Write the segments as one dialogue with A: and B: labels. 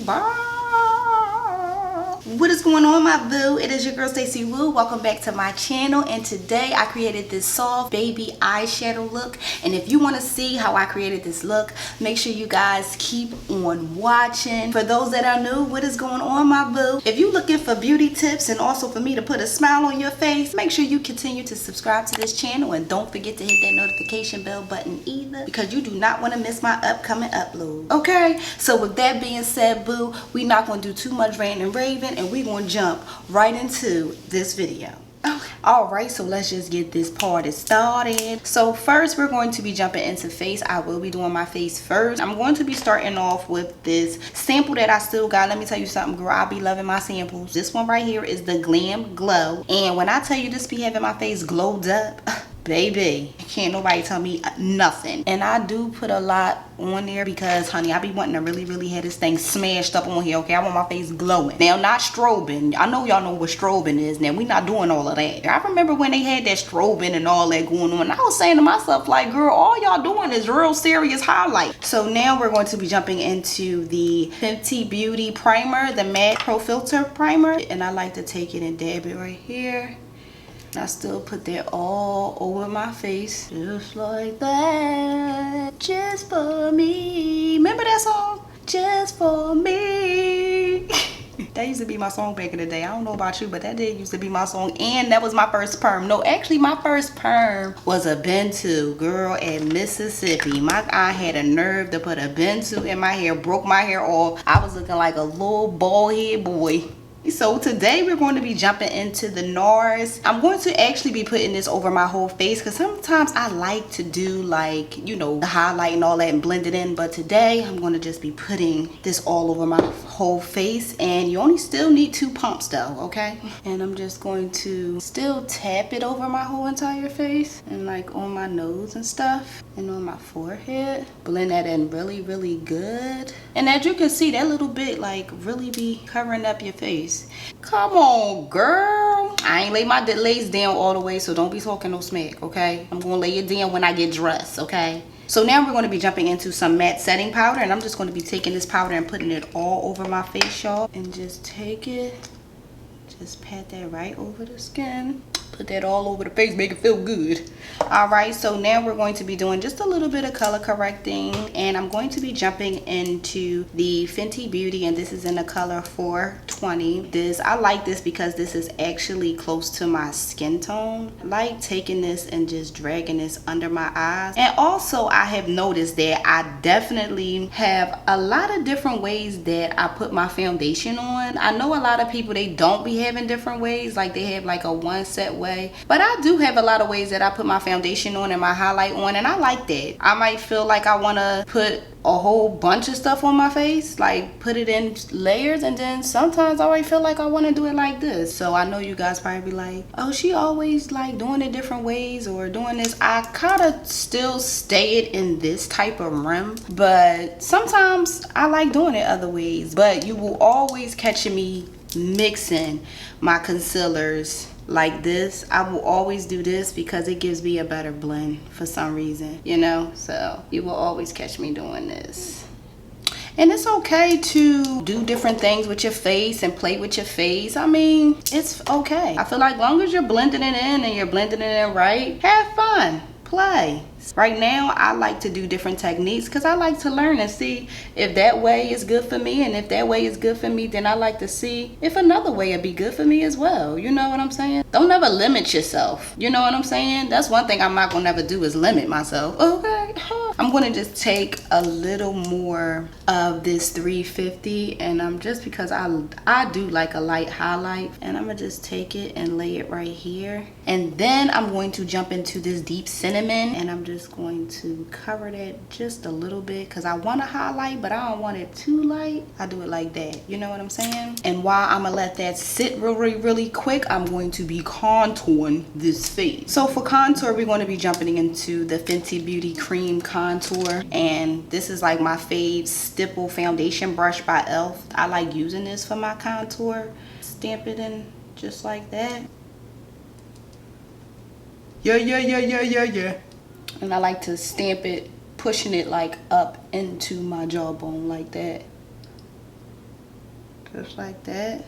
A: Bye. What is going on, my boo? It is your girl STACIEWO. Welcome back to my channel, and today I created this soft baby eyeshadow look. And if you want to see how I created this look, make sure you guys keep on watching. For those that are new, what is going on, my boo? If you're looking for beauty tips and also for me to put a smile on your face, make sure you continue to subscribe to this channel, and don't forget to hit that notification bell button either, because you do not want to miss my upcoming upload. Okay, so with that being said, boo, we're not going to do too much ranting and raving, and we're going to jump right into this video. Okay. Alright, so let's just get this party started. So first we're going to be jumping into face. I will be doing my face first. I'm going to be starting off with this sample that I still got. Let me tell you something, girl, I be loving my samples. This one right here is the Glam Glow, and when I tell you this be having my face glowed up, baby, can't nobody tell me nothing. And I do put a lot on there because, honey, I be wanting to really have this thing smashed up on here, okay? I want my face glowing. Now, not strobing. I know y'all know what strobing is. Now, we not doing all of that. I remember when they had that strobing and all that going on. I was saying to myself, like, girl, all y'all doing is real serious highlight. So now we're going to be jumping into the Fenty Beauty Primer, the Matte Pro Filter Primer. And I like to take it and dab it right here. I still put that all over my face, just like that, just for me. Remember that song? Just for me. That used to be my song back in the day. I don't know about you, but that did used to be my song. And that was my first perm. No, actually my first perm was a Bentu, girl, in Mississippi. My aunt had a nerve to put a Bentu in my hair, broke my hair off. I was looking like a little bald head boy. So today we're going to be jumping into the NARS. I'm going to actually be putting this over my whole face because sometimes I like to do, like, you know, the highlight and all that and blend it in. But today I'm going to just be putting this all over my whole face, and you only still need 2 pumps though, okay? And I'm just going to still tap it over my whole entire face and like on my nose and stuff and on my forehead. Blend that in really good. And as you can see, that little bit like really be covering up your face. Come on, girl. I ain't lay my lace down all the way, so don't be talking no smack, okay? I'm gonna lay it down when I get dressed, okay? So now we're going to be jumping into some matte setting powder, and I'm just going to be taking this powder and putting it all over my face, y'all. And just take it, just pat that right over the skin. Put that all over the face, make it feel good. Alright, so now we're going to be doing just a little bit of color correcting, and I'm going to be jumping into the Fenty Beauty, and this is in the color 420. I like this because this is actually close to my skin tone. I like taking this and just dragging this under my eyes. And also I have noticed that I definitely have a lot of different ways that I put my foundation on. I know a lot of people, they don't be having different ways, like they have like a one set way. But I do have a lot of ways that I put my foundation on and my highlight on, and I like that. I might feel like I want to put a whole bunch of stuff on my face, like put it in layers, and then sometimes I might feel like I want to do it like this. So I know you guys probably be like, oh, she always like doing it different ways or doing this. I kind of still stay it in this type of rim, but sometimes I like doing it other ways. But you will always catch me mixing my concealers like this. I will always do this because it gives me a better blend for some reason, you know. So you will always catch me doing this. And it's okay to do different things with your face and play with your face. I mean, it's okay. I feel like as long as you're blending it in and you're blending it in right, have fun, play. Right now I like to do different techniques because I like to learn and see if that way is good for me, and if that way is good for me, then I like to see if another way would be good for me as well. You know what I'm saying? Don't ever limit yourself. You know what I'm saying? That's one thing I'm not gonna never do, is limit myself. Okay, I'm gonna just take a little more of this 350, and I'm just because I do like a light highlight, and I'm gonna just take it and lay it right here. And then I'm going to jump into this deep cinnamon, and I'm just going to cover that just a little bit because I want to highlight, but I don't want it too light. I do it like that, you know what I'm saying? And while I'm gonna let that sit really quick, I'm going to be contouring this face. So for contour, we're going to be jumping into the Fenty Beauty Cream Contour, and this is like my fave stipple foundation brush by e.l.f. I like using this for my contour. Stamp it in just like that. Yeah. And I like to stamp it, pushing it like up into my jawbone like that. Just like that.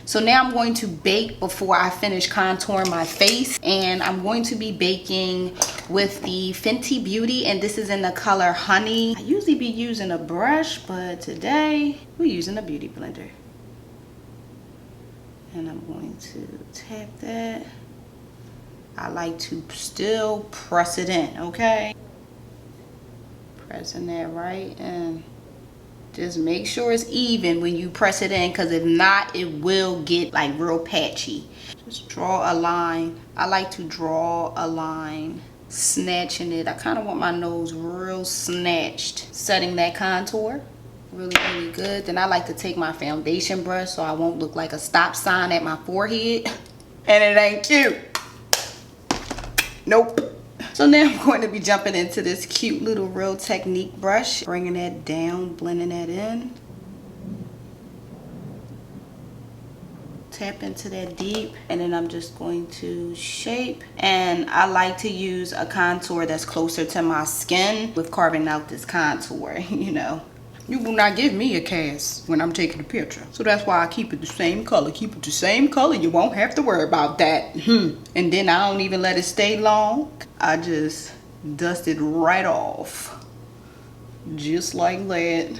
A: So now I'm going to bake before I finish contouring my face, and I'm going to be baking with the Fenty Beauty, and this is in the color Honey. I usually be using a brush, but today we're using a beauty blender. And I'm going to tap that. I like to still press it in, okay? Pressing that right in. Just make sure it's even when you press it in, because if not, it will get like real patchy. Just draw a line. I like to draw a line, snatching it. I kind of want my nose real snatched. Setting that contour really, really good. Then I like to take my foundation brush so I won't look like a stop sign at my forehead. And it ain't cute. Nope. So now I'm going to be jumping into this cute little Real Technique brush, bringing that down, blending that in. Tap into that deep, and then I'm just going to shape. And I like to use a contour that's closer to my skin with carving out this contour, you know. You will not give me a cast when I'm taking a picture. So that's why I keep it the same color. Keep it the same color. You won't have to worry about that. And then I don't even let it stay long. I just dust it right off. Just like that.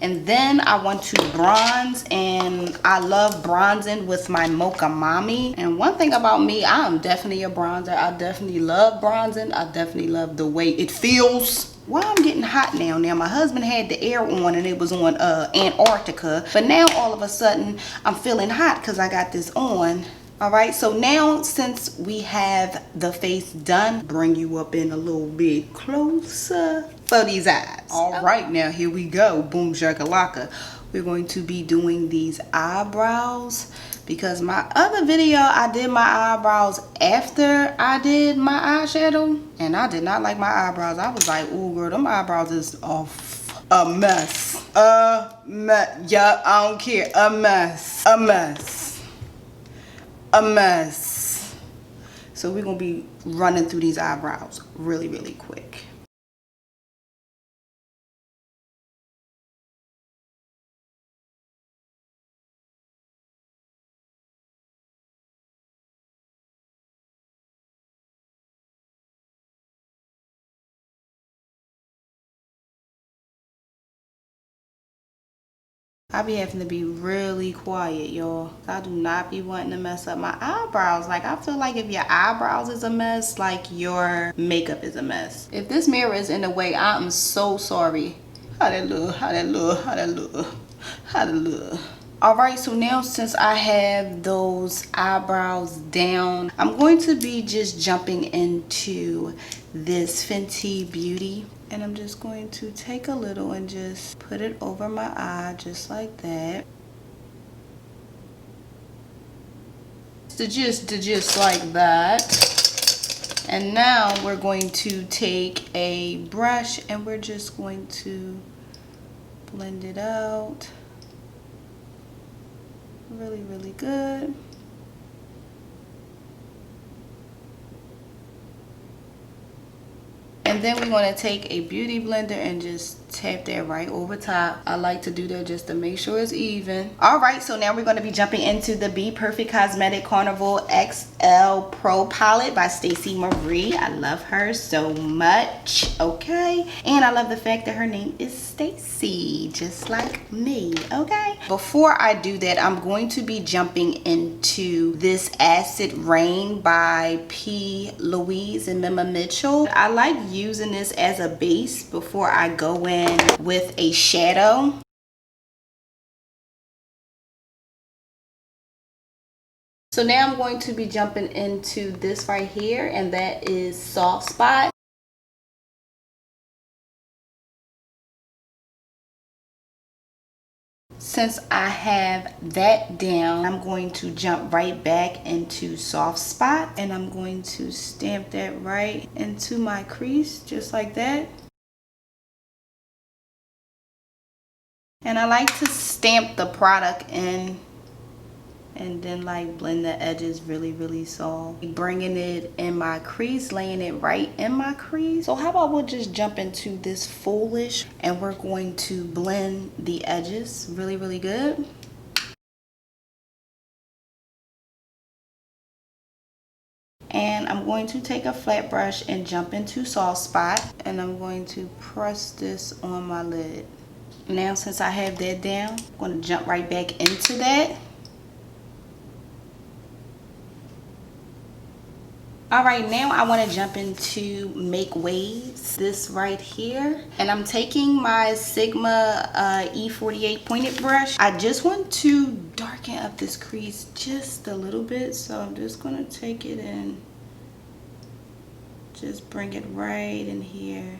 A: And then I want to bronze, and I love bronzing with my Mocha Mommie. And one thing about me, I am definitely a bronzer. I definitely love bronzing. I definitely love the way it feels. Well, I'm getting hot now. Now, my husband had the air on, and it was on Antarctica. But now, all of a sudden, I'm feeling hot because I got this on. All right, so now since we have the face done, bring you up in a little bit closer for these eyes. All right, now here we go. Boom shakalaka. We're going to be doing these eyebrows, because my other video I did my eyebrows after I did my eyeshadow, and I did not like my eyebrows. I was like, oh girl, them eyebrows is a mess. Yeah, I don't care. A mess. A mess. A mess. So we're gonna be running through these eyebrows really, really quick. I be having to be really quiet, y'all. I do not be wanting to mess up my eyebrows. Like, I feel like if your eyebrows is a mess, like your makeup is a mess. If this mirror is in the way, I am so sorry. How that look, how that look, how that look, how that look. All right, so now since I have those eyebrows down, I'm going to be just jumping into this Fenty Beauty. And I'm just going to take a little and just put it over my eye, just like that. Just like that. And now we're going to take a brush and we're just going to blend it out. Really, really good. And then we want to take a beauty blender and just tap that right over top. I like to do that just to make sure it's even. All right, so now we're going to be jumping into the Be Perfect Cosmetic Carnival XL Pro Palette by Stacey Marie. I love her so much, okay? And I love the fact that her name is Stacey, just like me, okay? Before I do that, I'm going to be jumping into this Acid Rain by P. Louise and Mima Mitchell. I like using this as a base before I go in with a shadow. So now I'm going to be jumping into this right here, and that is Soft Spot. Since I have that down, I'm going to jump right back into Soft Spot, and I'm going to stamp that right into my crease, just like that. And I like to stamp the product in and then like blend the edges really soft. Bringing it in my crease, laying it right in my crease. So how about we'll just jump into this foolish and we're going to blend the edges really good. And I'm going to take a flat brush and jump into soft spot, and I'm going to press this on my lid. Now since I have that down, I'm going to jump right back into that. Alright, now I want to jump into make waves, this right here. And I'm taking my Sigma E48 pointed brush. I just want to darken up this crease just a little bit, so I'm just going to take it and just bring it right in here.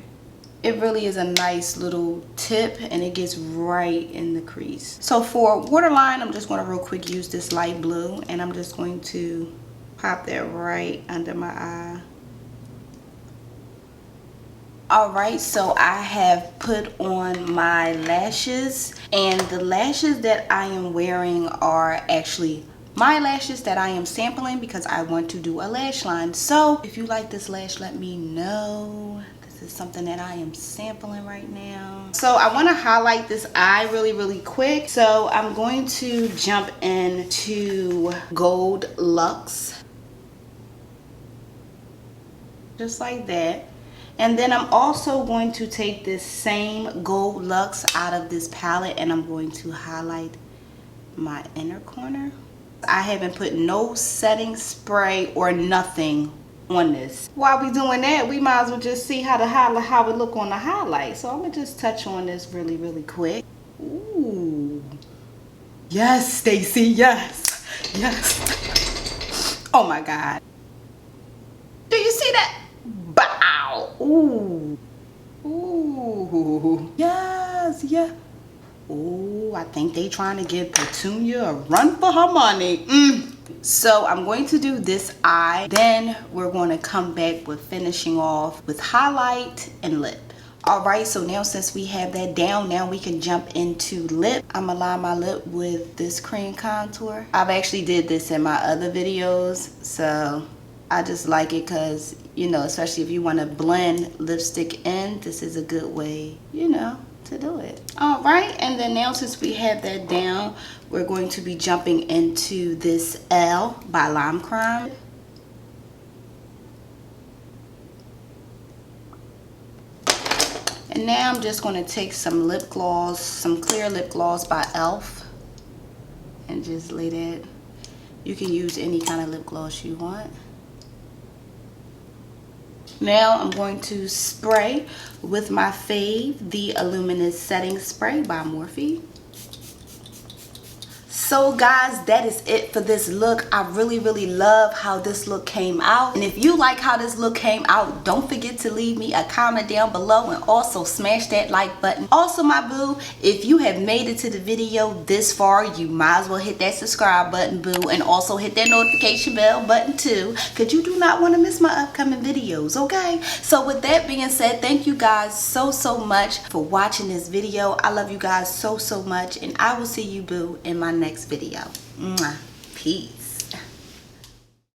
A: It really is a nice little tip and it gets right in the crease. So for waterline, I'm just going to real quick use this light blue, and I'm just going to pop that right under my eye. Alright, so I have put on my lashes, and the lashes that I am wearing are actually my lashes that I am sampling because I want to do a lash line. So if you like this lash, let me know. This is something that I am sampling right now. So I want to highlight this eye really quick. So I'm going to jump into Gold Luxe. Just like that. And then I'm also going to take this same Gold Luxe out of this palette, and I'm going to highlight my inner corner. I haven't put no setting spray or nothing on this. While we doing that, we might as well just see how it look on the highlight. So I'm gonna just touch on this really quick. Ooh, yes, Stacy, yes. Oh my God, do you see that? Bow. Ooh. Yes, yeah. Ooh, I think they trying to give Petunia a run for her money. So I'm going to do this eye. Then we're going to come back with finishing off with highlight and lip. Alright, so now since we have that down, now we can jump into lip. I'm gonna line my lip with this cream contour. I've actually did this in my other videos, so I just like it because, you know, especially if you want to blend lipstick in, this is a good way, you know, to do it. All right, and then now since we have that down, we're going to be jumping into this L by Lime Crime. And now I'm just going to take some lip gloss, some clear lip gloss by e.l.f. and just lay that. You can use any kind of lip gloss you want. Now I'm going to spray with my fave, the Luminous Setting Spray by Morphe. So guys, that is it for this look. I really love how this look came out. And if you like how this look came out, don't forget to leave me a comment down below and also smash that like button. Also, my boo, if you have made it to the video this far, you might as well hit that subscribe button, boo, and also hit that notification bell button too, because you do not want to miss my upcoming videos, okay? So with that being said, thank you guys so much for watching this video. I love you guys so much, and I will see you, boo, in my next video. Mwah. Peace.